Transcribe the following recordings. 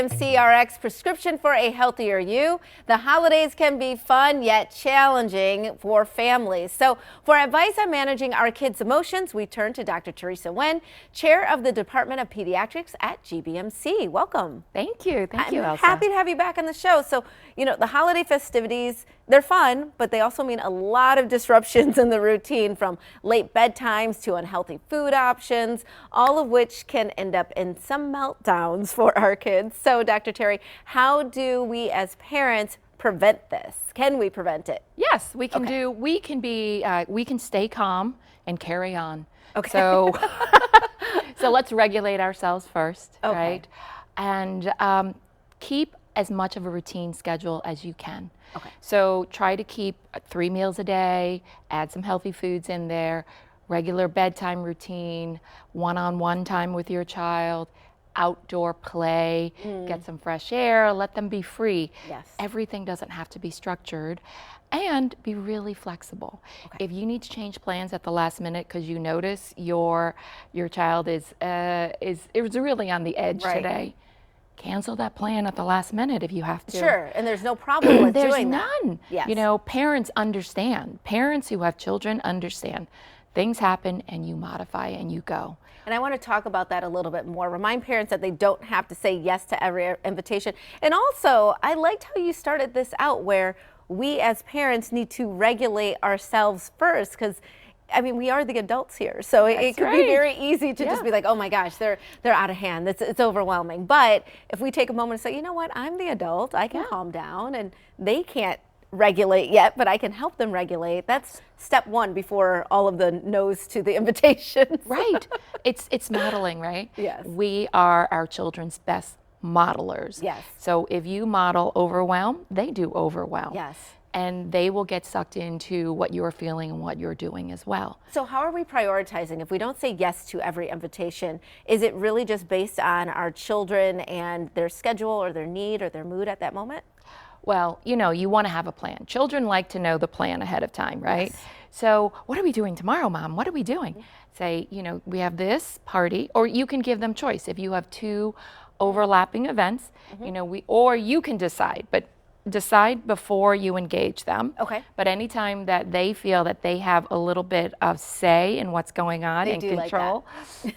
GBMC RX prescription for a healthier you. The holidays can be fun yet challenging for families. So for advice on managing our kids' emotions, we turn to Dr. Teresa Nguyen, chair of the Department of Pediatrics at GBMC. Welcome. Thank you. Thank you, I'm Elsa. happy to have you back on the show. So, you know, the holiday festivities, they're fun, but they also mean a lot of disruptions in the routine, from late bedtimes to unhealthy food options, all of which can end up in some meltdowns for our kids. So, Dr. Terry, how do we as parents prevent this? Can we prevent it? Yes, we can do. We can stay calm and carry on. Okay. So, so let's regulate ourselves first, Okay. right? And keep as much of a routine schedule as you can. Okay. So try to keep 3 meals a day, add some healthy foods in there, regular bedtime routine, one-on-one time with your child, outdoor play, get some fresh air, let them be free. Yes. Everything doesn't have to be structured, and be really flexible. Okay. If you need to change plans at the last minute because you notice your child is really on the edge Right. today, cancel that plan at the last minute if you have to. Sure, and there's no problem with There's doing that. none. Yes. You know, parents understand. Parents who have children understand. Things happen and you modify and you go. And I want to talk about that a little bit more. Remind parents that they don't have to say yes to every invitation. And also, I liked how you started this out, where we as parents need to regulate ourselves first, because I mean, we are the adults here, so it could be right. very easy to just be like, oh my gosh, they're out of hand. It's overwhelming. But if we take a moment and say, you know what, I'm the adult, I can calm down, and they can't regulate yet, but I can help them regulate. That's step one before all of the no's to the invitations. Right. It's modeling, right? Yes. We are our children's best modelers. Yes. So if you model overwhelm, they do overwhelm. Yes. And they will get sucked into what you're feeling and what you're doing as well. So how are we prioritizing? If we don't say yes to every invitation, is it really just based on our children and their schedule or their need or their mood at that moment? Well, you know, you want to have a plan. Children like to know the plan ahead of time, right? Yes. So what are we doing tomorrow, Mom? What are we doing? Say, you know, we have this party, or you can give them choice. If you have 2 overlapping events, you know, or you can decide, but decide before you engage them. Okay. But anytime that they feel that they have a little bit of say in what's going on and control,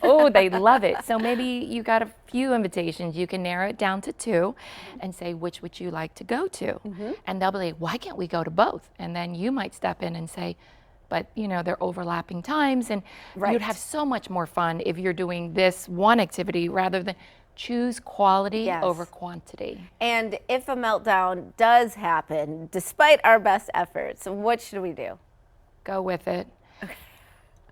oh, they love it. So maybe you got a few invitations, you can narrow it down to 2 and say, which would you like to go to? And they'll be like, why can't we go to both? And then you might step in and say, but you know, they're overlapping times, and you'd have so much more fun if you're doing this one activity rather than choose quality over quantity. And if a meltdown does happen, despite our best efforts, what should we do? Go with it.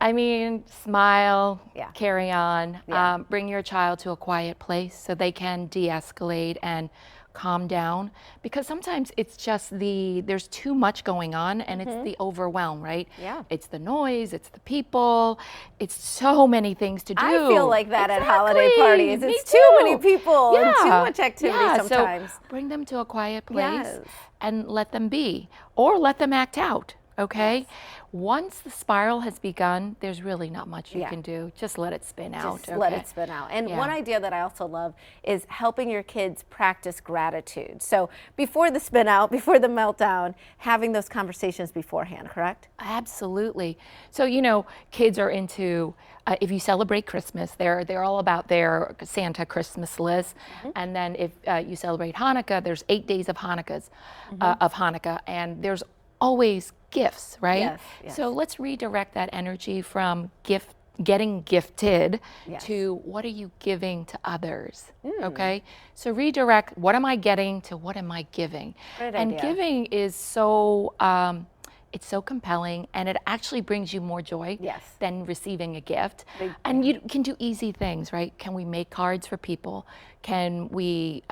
I mean, smile, carry on, bring your child to a quiet place so they can de-escalate and calm down, because sometimes it's just there's too much going on, and it's the overwhelm, right? Yeah. It's the noise, it's the people, it's so many things to do. I feel like that at holiday parties. It's too many people and too much activity sometimes. So bring them to a quiet place and let them be, or let them act out. Okay. Once the spiral has begun, there's really not much you can do. Just let it spin out. Just let it spin out. And one idea that I also love is helping your kids practice gratitude. So before the spin out, before the meltdown, having those conversations beforehand, correct? Absolutely. So, you know, kids are into, if you celebrate Christmas, they're all about their Santa Christmas list. And then if you celebrate Hanukkah, there's 8 days of Hanukkah, and there's always gifts, right? Yes, yes. So let's redirect that energy from getting gifted to what are you giving to others, okay? So redirect, what am I getting, to what am I giving? Great and idea. giving is so, it's so compelling, and it actually brings you more joy than receiving a gift. And you can do easy things, right? Can we make cards for people? Can we,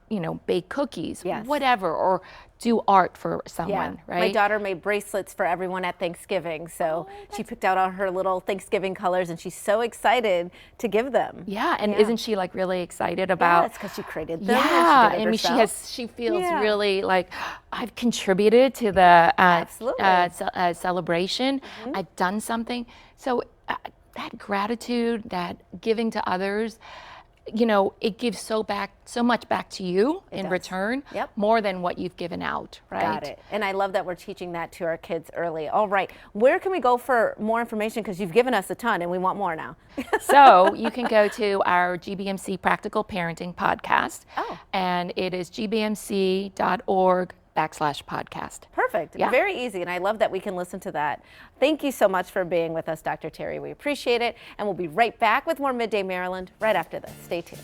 you know, bake cookies, whatever, or do art for someone, right? My daughter made bracelets for everyone at Thanksgiving, so she picked out all her little Thanksgiving colors, and she's so excited to give them. Yeah, and isn't she like really excited about? That's because she created them. Yeah, and she did it I mean, herself. she feels really like, I've contributed to the celebration. I've done something. So that gratitude, that giving to others, you know, it gives so much back to you in does. return, Yep. more than what you've given out, right? Got it. And I love that we're teaching that to our kids early. All right. Where can we go for more information? Because you've given us a ton and we want more now. So you can go to our GBMC Practical Parenting podcast. Oh. And it is gbmc.org/podcast. Perfect. Yeah. Very easy. And I love that we can listen to that. Thank you so much for being with us, Dr. Terry. We appreciate it. And we'll be right back with more Midday Maryland right after this. Stay tuned.